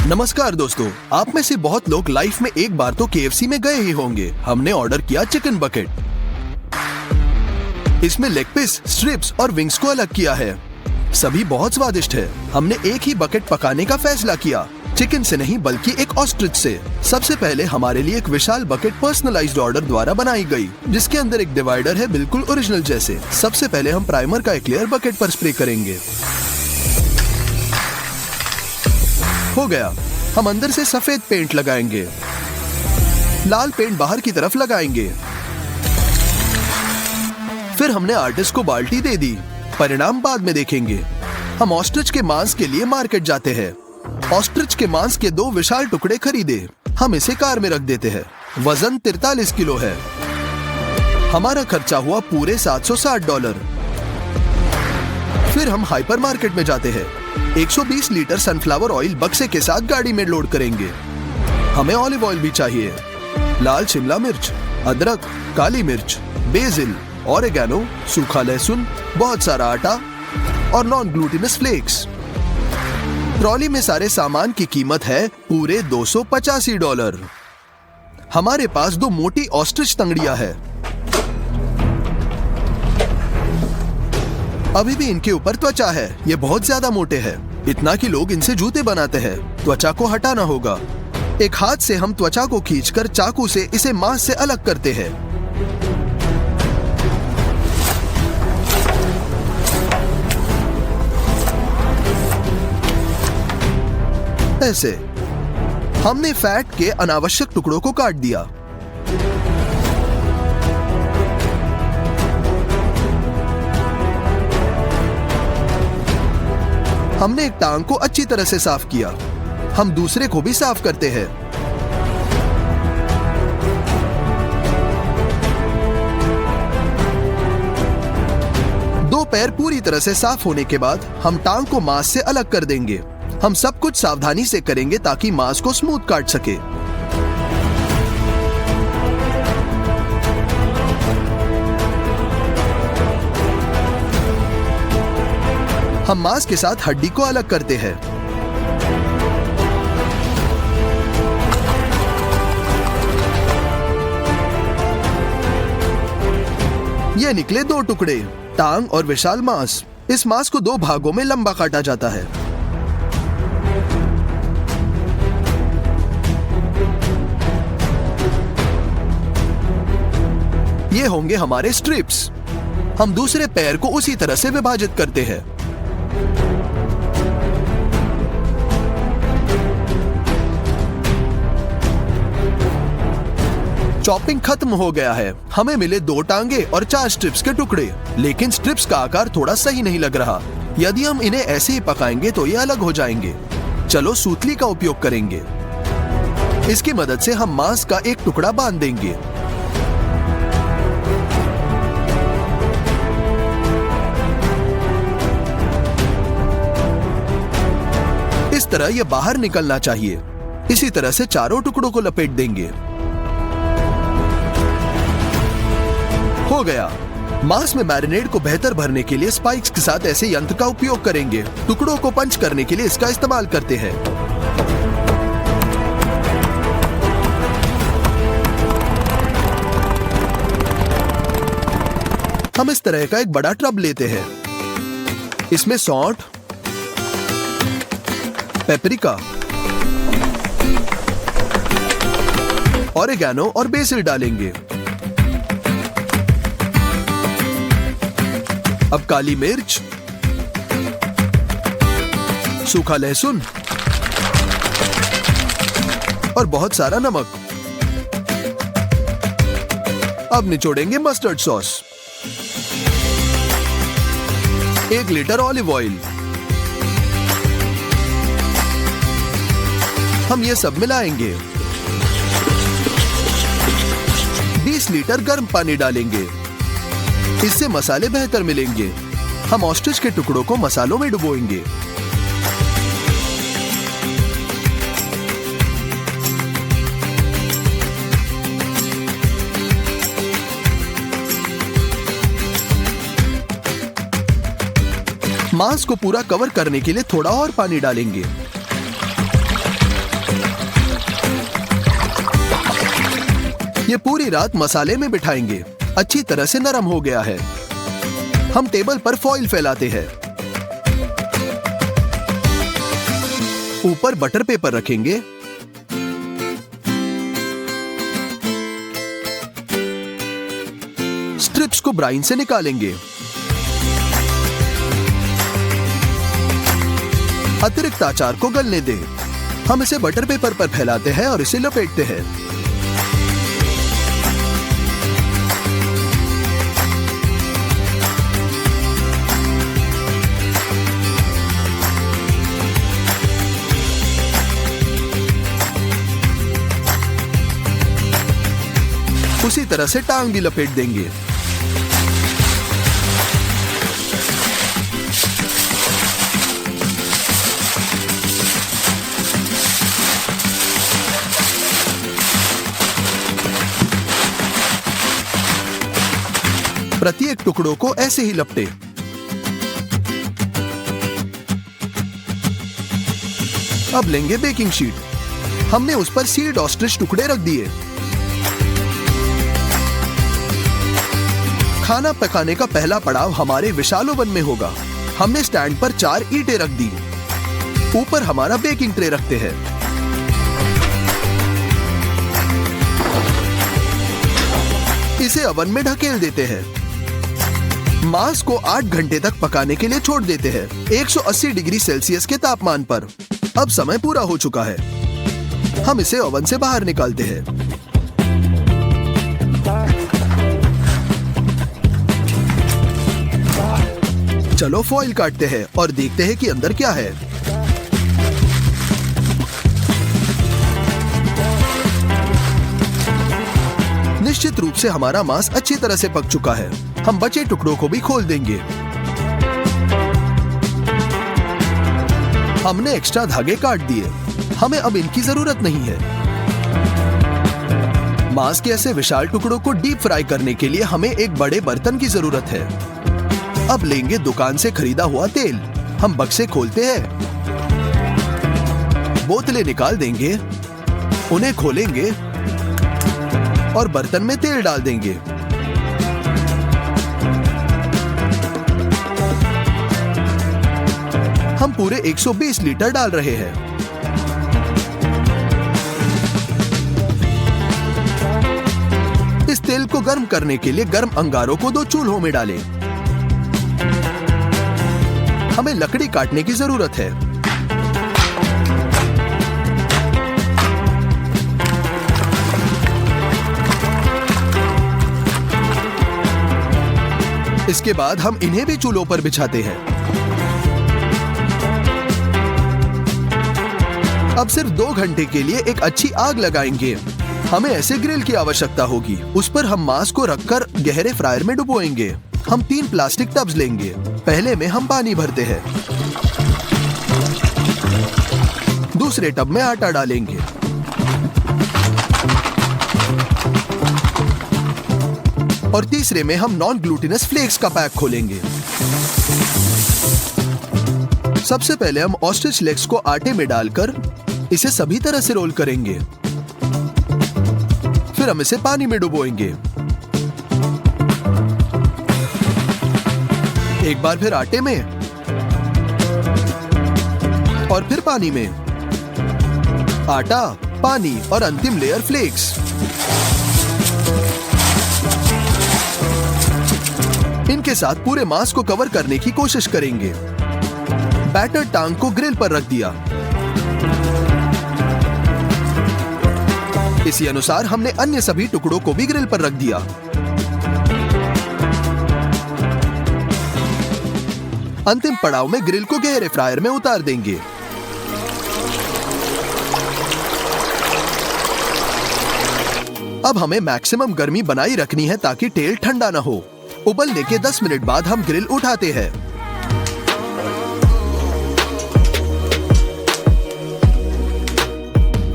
नमस्कार दोस्तों, आप में से बहुत लोग लाइफ में एक बार तो KFC में गए ही होंगे। हमने ऑर्डर किया चिकन बकेट। इसमें लेग पीस, स्ट्रिप्स और विंग्स को अलग किया है। सभी बहुत स्वादिष्ट है। हमने एक ही बकेट पकाने का फैसला किया, चिकन से नहीं बल्कि एक ऑस्ट्रिच से। सबसे पहले हमारे लिए एक विशाल बकेट पर्सनलाइज्ड ऑर्डर द्वारा बनाई गई, जिसके अंदर एक डिवाइडर है बिल्कुल ओरिजिनल जैसे। सबसे पहले हम प्राइमर का एक लेयर बकेट पर स्प्रे करेंगे। हो गया। हम अंदर से सफेद पेंट लगाएंगे, लाल पेंट बाहर की तरफ लगाएंगे। फिर हमने आर्टिस्ट को बाल्टी दे दी, परिणाम बाद में देखेंगे। हम ऑस्ट्रिच के मांस के लिए मार्केट जाते हैं। ऑस्ट्रिच के मांस के 2 विशाल टुकड़े खरीदे। हम इसे कार में रख देते हैं। वजन 43 किलो है। हमारा खर्चा हुआ पूरे $760। फिर हम हाइपर मार्केट में जाते हैं। 120 लीटर सनफ्लावर ऑयल बक्से के साथ गाड़ी में लोड करेंगे। हमें ऑलिव ऑयल भी चाहिए, लाल शिमला मिर्च, अदरक, काली मिर्च, बेसिल, ऑरिगेनो, सूखा लहसुन, बहुत सारा आटा और नॉन ग्लूटिनस फ्लेक्स। ट्रॉली में सारे सामान की कीमत है पूरे $285। हमारे पास 2 मोटी ऑस्ट्रिच तंगड़ियां है। अभी भी इनके ऊपर त्वचा है। ये बहुत ज्यादा मोटे हैं, इतना कि लोग इनसे जूते बनाते हैं। त्वचा को हटाना होगा। एक हाथ से हम त्वचा को खींचकर चाकू से इसे मांस से अलग करते हैं। ऐसे हमने फैट के अनावश्यक टुकड़ों को काट दिया। हमने एक टांग को अच्छी तरह से साफ किया। हम दूसरे को भी साफ करते हैं। दो पैर पूरी तरह से साफ होने के बाद हम टांग को मांस से अलग कर देंगे। हम सब कुछ सावधानी से करेंगे ताकि मांस को स्मूथ काट सके। हम मांस के साथ हड्डी को अलग करते हैं। ये निकले 2 टुकड़े, टांग और विशाल मांस। इस मांस को 2 भागों में लंबा काटा जाता है। ये होंगे हमारे स्ट्रिप्स। हम दूसरे पैर को उसी तरह से विभाजित करते हैं। चॉपिंग खत्म हो गया है। हमें मिले 2 टांगे और 4 स्ट्रिप्स के टुकड़े, लेकिन स्ट्रिप्स का आकार थोड़ा सही नहीं लग रहा। यदि हम इन्हें ऐसे ही पकाएंगे तो ये अलग हो जाएंगे। चलो सूतली का उपयोग करेंगे। इसकी मदद से हम मांस का एक टुकड़ा बांध देंगे। इस तरह ये बाहर निकलना चाहिए। इसी तरह से चारों टुकड़ों को लपेट देंगे। हो गया। मांस में मैरिनेड को बेहतर भरने के लिए स्पाइक्स के साथ ऐसे यंत्र का उपयोग करेंगे। टुकड़ों को पंच करने के लिए इसका इस्तेमाल करते हैं। हम इस तरह का एक बड़ा टब लेते हैं। इसमें सौंठ, पेपरिका, ऑरिगेनो और बेसिल डालेंगे। अब काली मिर्च, सूखा लहसुन और बहुत सारा नमक। अब निचोड़ेंगे mustard sauce, 1 litre olive oil. हम ये सब मिलाएंगे। 20 लीटर गर्म पानी डालेंगे। इससे मसाले बेहतर मिलेंगे। हम ऑस्ट्रिच के टुकड़ों को मसालों में डुबोएंगे। मांस को पूरा कवर करने के लिए थोड़ा और पानी डालेंगे। ये पूरी रात मसाले में बिठाएंगे। अच्छी तरह से नरम हो गया है। हम टेबल पर फॉइल फैलाते हैं। ऊपर बटर पेपर रखेंगे। स्ट्रिप्स को ब्राइन से निकालेंगे। अतिरिक्त अचार को गलने दें। हम इसे बटर पेपर पर फैलाते हैं और इसे लपेटते हैं। उसी तरह से टांग भी लपेट देंगे। प्रत्येक टुकड़ों को ऐसे ही लपटे। अब लेंगे बेकिंग शीट। हमने उस पर सीड ऑस्ट्रिच टुकड़े रख दिए। खाना पकाने का पहला पड़ाव हमारे विशाल ओवन में होगा। हमने स्टैंड पर 4 ईंटें रख दी। ऊपर हमारा बेकिंग ट्रे रखते हैं। इसे ओवन में ढकेल देते हैं। मांस को 8 घंटे तक पकाने के लिए छोड़ देते हैं 180 डिग्री सेल्सियस के तापमान पर। अब समय पूरा हो चुका है। हम इसे ओवन से बाहर निकालते हैं। चलो फॉइल काटते हैं और देखते हैं कि अंदर क्या है। निश्चित रूप से हमारा मांस अच्छी तरह से पक चुका है। हम बचे टुकड़ों को भी खोल देंगे। हमने एक्स्ट्रा धागे काट दिए। हमें अब इनकी जरूरत नहीं है। मांस के ऐसे विशाल टुकड़ों को डीप फ्राई करने के लिए हमें एक बड़े बर्तन की जरूरत है। अब लेंगे दुकान से खरीदा हुआ तेल। हम बक्से खोलते हैं। बोतलें निकाल देंगे। उन्हें खोलेंगे और बर्तन में तेल डाल देंगे। हम पूरे 120 लीटर डाल रहे हैं। इस तेल को गर्म करने के लिए गर्म अंगारों को 2 चूल्हों में डालें। हमें लकड़ी काटने की जरूरत है। इसके बाद हम इन्हें भी चूल्हों पर बिछाते हैं। अब सिर्फ 2 घंटे के लिए एक अच्छी आग लगाएंगे। हमें ऐसे ग्रिल की आवश्यकता होगी। उस पर हम मांस को रखकर गहरे फ्रायर में डुबोएंगे। हम 3 प्लास्टिक टब्स लेंगे। पहले में हम पानी भरते हैं। दूसरे टब में आटा डालेंगे। और तीसरे में हम नॉन ग्लूटिनस फ्लेक्स का पैक खोलेंगे। सबसे पहले हम ऑस्ट्रिच लेग्स को आटे में डालकर इसे सभी तरह से रोल करेंगे। फिर हम इसे पानी में डुबोएंगे। एक बार फिर आटे में और फिर पानी में। आटा, पानी और अंतिम लेयर फ्लेक्स। इनके साथ पूरे मांस को कवर करने की कोशिश करेंगे। बैटर टांग को ग्रिल पर रख दिया। इसी अनुसार हमने अन्य सभी टुकड़ों को भी ग्रिल पर रख दिया। अंतिम पड़ाव में ग्रिल को गहरे फ्रायर में उतार देंगे। अब हमें मैक्सिमम गर्मी बनाई रखनी है ताकि तेल ठंडा ना हो। उबलने के 10 मिनट बाद हम ग्रिल उठाते हैं।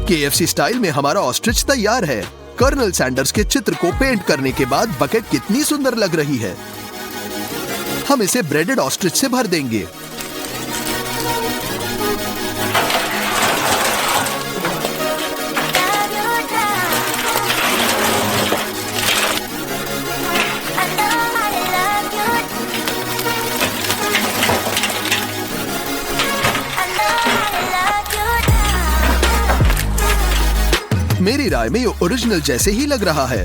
KFC स्टाइल में हमारा ऑस्ट्रिच तैयार है। कर्नल सैंडर्स के चित्र को पेंट करने के बाद बकेट कितनी सुंदर लग रही है। हम इसे ब्रेडेड ऑस्ट्रिच से भर देंगे। मेरी राय में ये ओरिजिनल जैसे ही लग रहा है।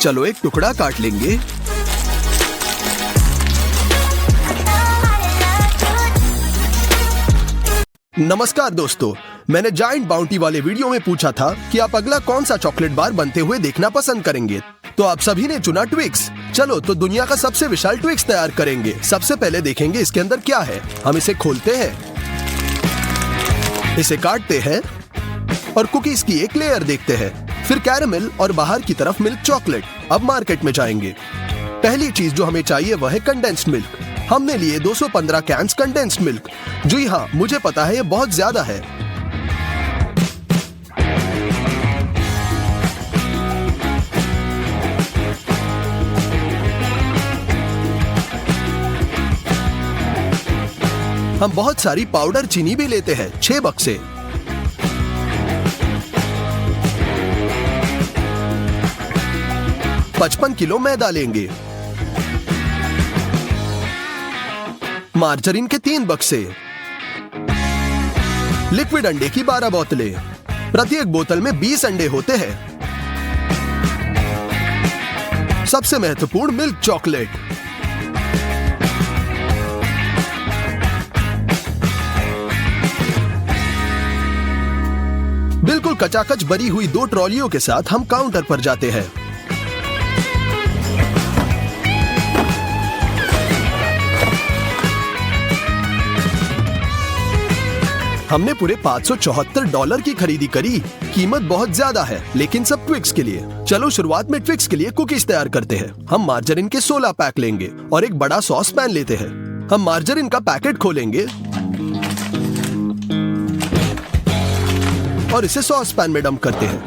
चलो एक टुकड़ा काट लेंगे। नमस्कार दोस्तों, मैंने जायंट बाउंटी वाले वीडियो में पूछा था कि आप अगला कौन सा चॉकलेट बार बनते हुए देखना पसंद करेंगे, तो आप सभी ने चुना ट्विक्स। चलो तो दुनिया का सबसे विशाल ट्विक्स तैयार करेंगे। सबसे पहले देखेंगे इसके अंदर क्या है। हम इसे खोलते हैं, इसे काटते हैं और कुकीज की एक लेयर देखते हैं, फिर कैरेमल और बाहर की तरफ मिल्क चॉकलेट। अब मार्केट में जाएंगे। पहली चीज जो हमें चाहिए वह है कंडेंस्ड मिल्क। हमने लिए 215 कैंस कंडेंस्ड मिल्क। जी हाँ, मुझे पता है ये बहुत ज्यादा है। हम बहुत सारी पाउडर चीनी भी लेते हैं, 6 बक्से। $55 किलो मैदा लेंगे। मार्जरीन के 3 बक्से। लिक्विड अंडे की 12 बोतलें। प्रत्येक बोतल में 20 अंडे होते हैं। सबसे महत्वपूर्ण मिल्क चॉकलेट। बिल्कुल कचाकच भरी हुई 2 ट्रॉलियों के साथ हम काउंटर पर जाते हैं। हमने पूरे $574 की खरीदी करी। कीमत बहुत ज्यादा है, लेकिन सब ट्विक्स के लिए। चलो शुरुआत में ट्विक्स के लिए कुकीज तैयार करते हैं। हम मार्जरीन के 16 पैक लेंगे और एक बड़ा सॉस पैन लेते हैं। हम मार्जरीन का पैकेट खोलेंगे और इसे सॉस पैन में डंप करते हैं।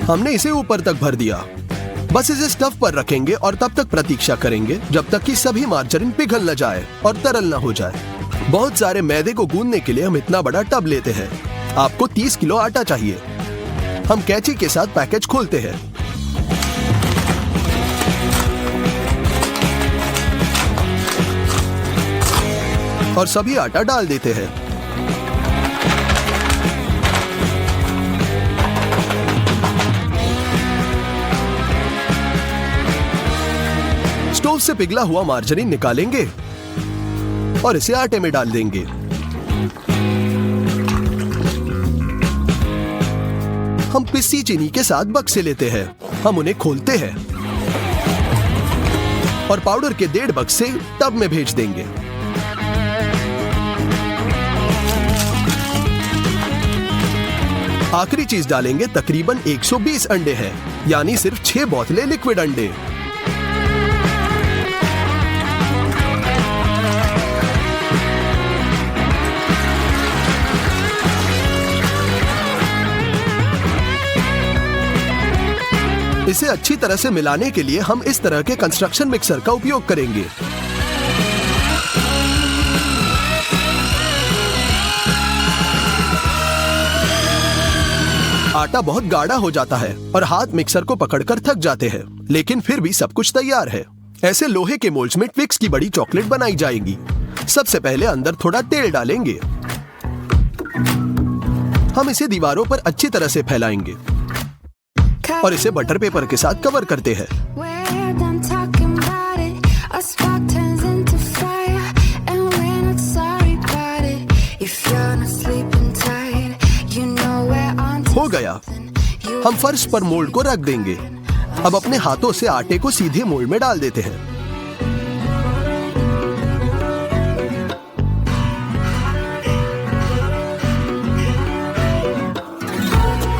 हमने इसे ऊपर तक भर दिया। बस इसे स्टफ पर रखेंगे और तब तक प्रतीक्षा करेंगे जब तक कि सभी मार्जरीन पिघल न जाए और तरल न हो जाए। बहुत सारे मैदे को गूंदने के लिए हम इतना बड़ा टब लेते हैं। आपको 30 किलो आटा चाहिए। हम कैंची के साथ पैकेज खोलते हैं। और सभी आटा डाल देते हैं। स्टोव से पिघला हुआ मार्जरीन निकालेंगे और इसे आटे में डाल देंगे। हम पिसी चीनी के साथ बक्से लेते हैं। हम उन्हें खोलते हैं और पाउडर के 1.5 बक्से टब में भेज देंगे। आखिरी चीज डालेंगे। तकरीबन 120 अंडे हैं, यानी सिर्फ 6 बोतलें लिक्विड अंडे। इसे अच्छी तरह से मिलाने के लिए हम इस तरह के कंस्ट्रक्शन मिक्सर का उपयोग करेंगे। आटा बहुत गाढ़ा हो जाता है और हाथ मिक्सर को पकड़कर थक जाते हैं, लेकिन फिर भी सब कुछ तैयार है। ऐसे लोहे के मोल्ड्स में ट्विक्स की बड़ी चॉकलेट बनाई जाएगी। सबसे पहले अंदर थोड़ा तेल डालेंगे। हम इसे दीवारों पर अच्छी तरह से फैलाएंगे और इसे बटर पेपर के साथ कवर करते हैं। हो गया। हम फर्श पर मोल्ड को रख देंगे। अब अपने हाथों से आटे को सीधे मोल्ड में डाल देते हैं।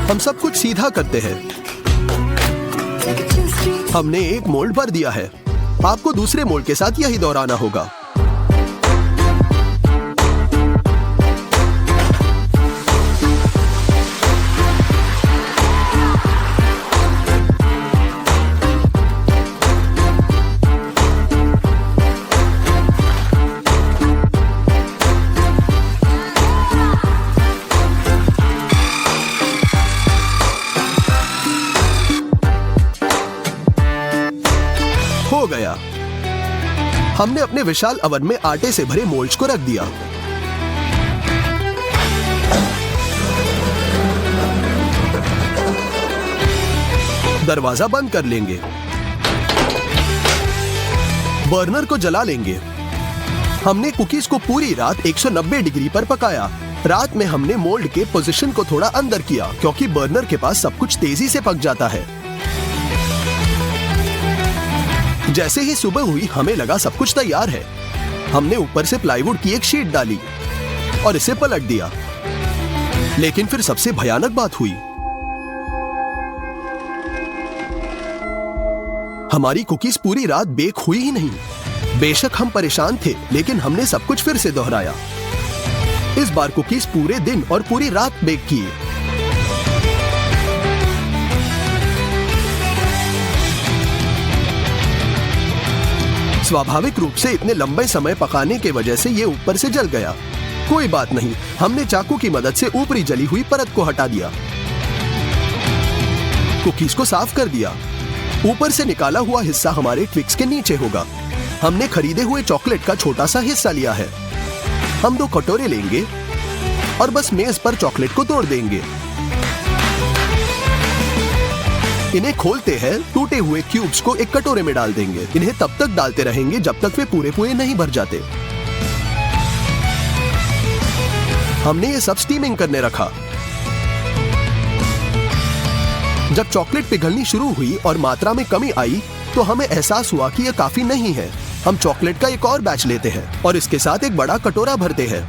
हम सब कुछ सीधा करते हैं। हमने एक मोल्ड भर दिया है। आपको दूसरे मोल्ड के साथ यही दोहराना होगा। हो गया। हमने अपने विशाल ओवन में आटे से भरे मोल्ड्स को रख दिया। दरवाजा बंद कर लेंगे। बर्नर को जला लेंगे। हमने कुकीज को पूरी रात 190 डिग्री पर पकाया। रात में हमने मोल्ड के पोजीशन को थोड़ा अंदर किया क्योंकि बर्नर के पास सब कुछ तेजी से पक जाता है। जैसे ही सुबह हुई हमें लगा सब कुछ तैयार है। हमने ऊपर से प्लाईवुड की एक शीट डाली और इसे पलट दिया। लेकिन फिर सबसे भयानक बात हुई। हमारी कुकीज पूरी रात बेक हुई ही नहीं। बेशक हम परेशान थे, लेकिन हमने सब कुछ फिर से दोहराया। इस बार कुकीज पूरे दिन और पूरी रात बेक किए। स्वाभाविक रूप से इतने लंबे समय पकाने के वजह से ये ऊपर से जल गया। कोई बात नहीं, हमने चाकू की मदद से ऊपरी जली हुई परत को हटा दिया। कुकीज को साफ कर दिया। ऊपर से निकाला हुआ हिस्सा हमारे ट्विक्स के नीचे होगा। हमने खरीदे हुए चॉकलेट का छोटा सा हिस्सा लिया है। हम 2 कटोरे लेंगे और बस मेज पर चॉकलेट को तोड़ देंगे। इन्हें खोलते हैं, टूटे हुए क्यूब्स को एक कटोरे में डाल देंगे। इन्हें तब तक डालते रहेंगे जब तक वे पूरे पूरे नहीं भर जाते। हमने ये सब स्टीमिंग करने रखा। जब चॉकलेट पिघलनी शुरू हुई और मात्रा में कमी आई तो हमें एहसास हुआ कि यह काफी नहीं है। हम चॉकलेट का एक और बैच लेते हैं और इसके साथ एक बड़ा कटोरा भरते हैं।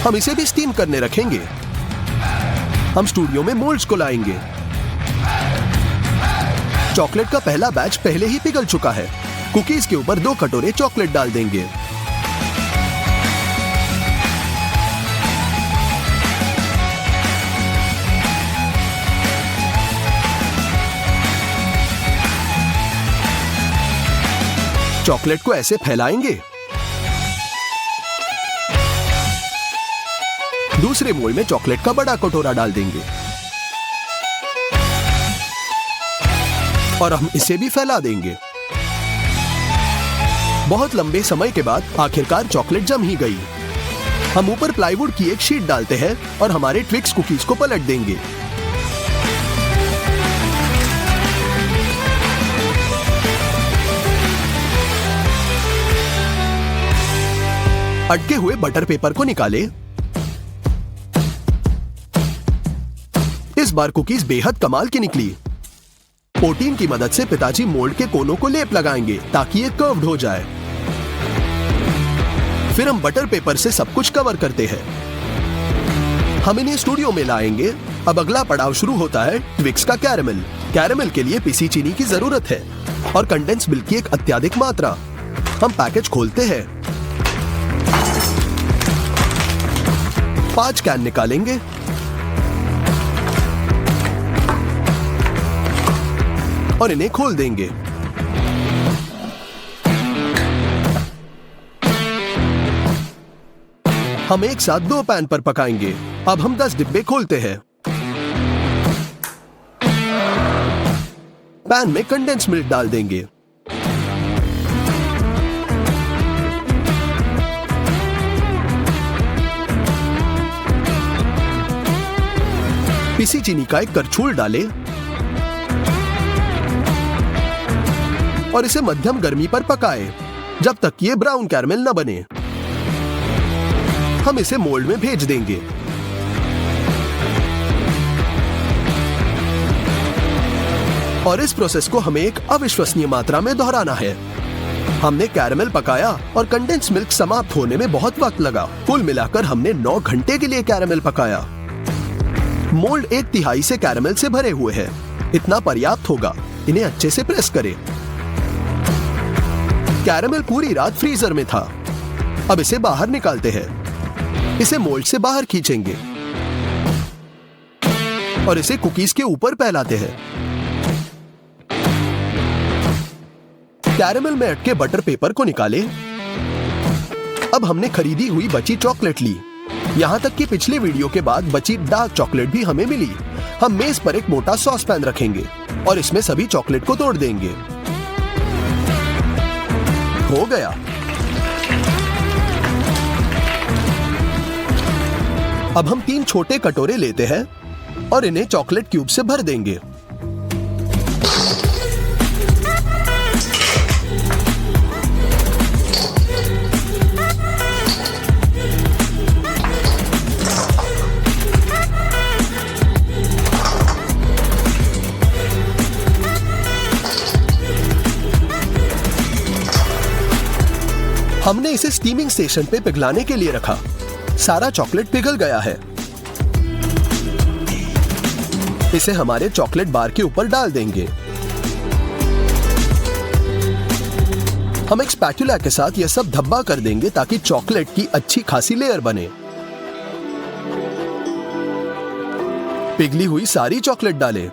हम इसे भी स्टीम करने रखेंगे। हम स्टूडियो में मोल्ड्स को लाएंगे। चॉकलेट का पहला बैच पहले ही पिघल चुका है। कुकीज के ऊपर 2 कटोरे चॉकलेट डाल देंगे। चॉकलेट को ऐसे फैलाएंगे। दूसरे मोल्ड में चॉकलेट का बड़ा कटोरा डाल देंगे और हम इसे भी फैला देंगे। बहुत लंबे समय के बाद आखिरकार चॉकलेट जम ही गई। हम ऊपर प्लाईवुड की एक शीट डालते हैं और हमारे ट्विक्स कुकीज को पलट देंगे। अटके हुए बटर पेपर को निकाले। इस बार कुकीज बेहद कमाल की निकली। पोटीन की मदद से पिताजी मोल्ड के कोनों को लेप लगाएंगे ताकि ये कर्व्ड हो जाए। फिर हम बटर पेपर से सब कुछ कवर करते हैं। हम इन्हें स्टूडियो में लाएंगे। अब अगला पड़ाव शुरू होता है ट्विक्स का कैरेमल। कैरेमल के लिए पिसी चीनी की जरूरत है और कंडेंस मिल्क की एक अत्यधिक मात्रा। हम पैकेज खोलते हैं। 5 कैन निकालेंगे। और इन्हें खोल देंगे। हम एक साथ 2 पैन पर पकाएंगे। अब हम 10 डिब्बे खोलते हैं। पैन में कंडेंस मिल्क डाल देंगे। पिसी चीनी का एक करछूल डालें और इसे मध्यम गर्मी पर पकाएं जब तक ये ब्राउन कैरमेल न बने। हम इसे मोल्ड में भेज देंगे। और इस प्रोसेस को हमें एक अविश्वसनीय मात्रा में दोहराना है। हमने कैरमेल पकाया और कंडेंस मिल्क समाप्त होने में बहुत वक्त लगा। कुल मिलाकर हमने 9 घंटे के लिए कैरमेल पकाया। मोल्ड 1/3 से कैरमेल से भरे हुए हैं। इतना पर्याप्त होगा। इन्हें अच्छे से प्रेस करें। कैरमेल पूरी रात फ्रीजर में था। अब इसे बाहर निकालते हैं। इसे मोल्ड से बाहर खींचेंगे और इसे कुकीज के ऊपर फैलाते हैं। कैरमेल में अटके बटर पेपर को निकालें। अब हमने खरीदी हुई बची चॉकलेट ली। यहां तक कि पिछले वीडियो के बाद बची डार्क चॉकलेट भी हमें मिली। हम मेज पर एक मोटा सॉस पैन रखेंगे और इसमें सभी चॉकलेट को तोड़ देंगे। हो गया। अब हम 3 छोटे कटोरे लेते हैं और इन्हें चॉकलेट क्यूब से भर देंगे। हमने इसे स्टीमिंग स्टेशन पे पिघलाने के लिए रखा। सारा चॉकलेट पिघल गया है। इसे हमारे चॉकलेट बार के ऊपर डाल देंगे। हम एक स्पैटुला के साथ यह सब धब्बा कर देंगे ताकि चॉकलेट की अच्छी खासी लेयर बने। पिघली हुई सारी चॉकलेट डालें।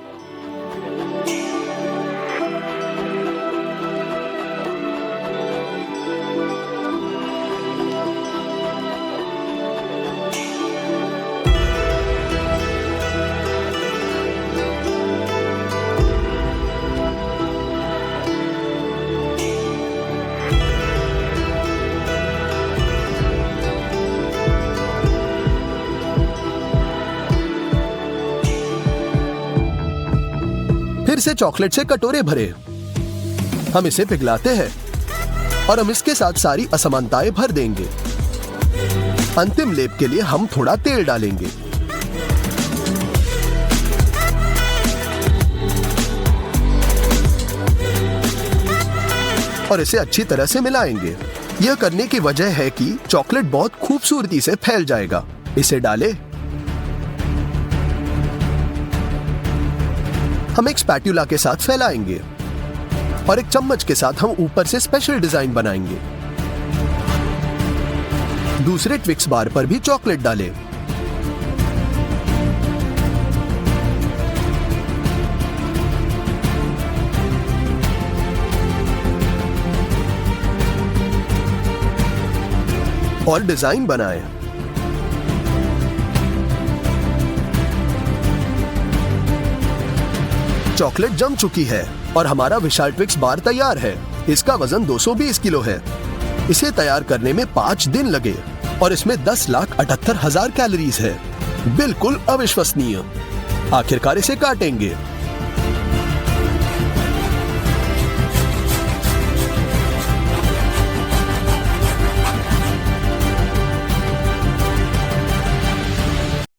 फिर से चॉकलेट से कटोरे भरे। हम इसे पिघलाते हैं और हम इसके साथ सारी असमानताएं भर देंगे। अंतिम लेप के लिए हम थोड़ा तेल डालेंगे। और इसे अच्छी तरह से मिलाएंगे। यह करने की वजह है कि चॉकलेट बहुत खूबसूरती से फैल जाएगा। इसे डालें। हम एक स्पैटुला के साथ फैलाएंगे और एक चम्मच के साथ हम ऊपर से स्पेशल डिजाइन बनाएंगे। दूसरे ट्विक्स बार पर भी चॉकलेट डालें। और डिजाइन बनाएं। चॉकलेट जम चुकी है और हमारा विशाल ट्विक्स बार तैयार है। इसका वजन 220 किलो है। इसे तैयार करने में 5 दिन लगे और इसमें 10,78,000 कैलोरीज है। बिल्कुल अविश्वसनीय। आखिरकार इसे काटेंगे।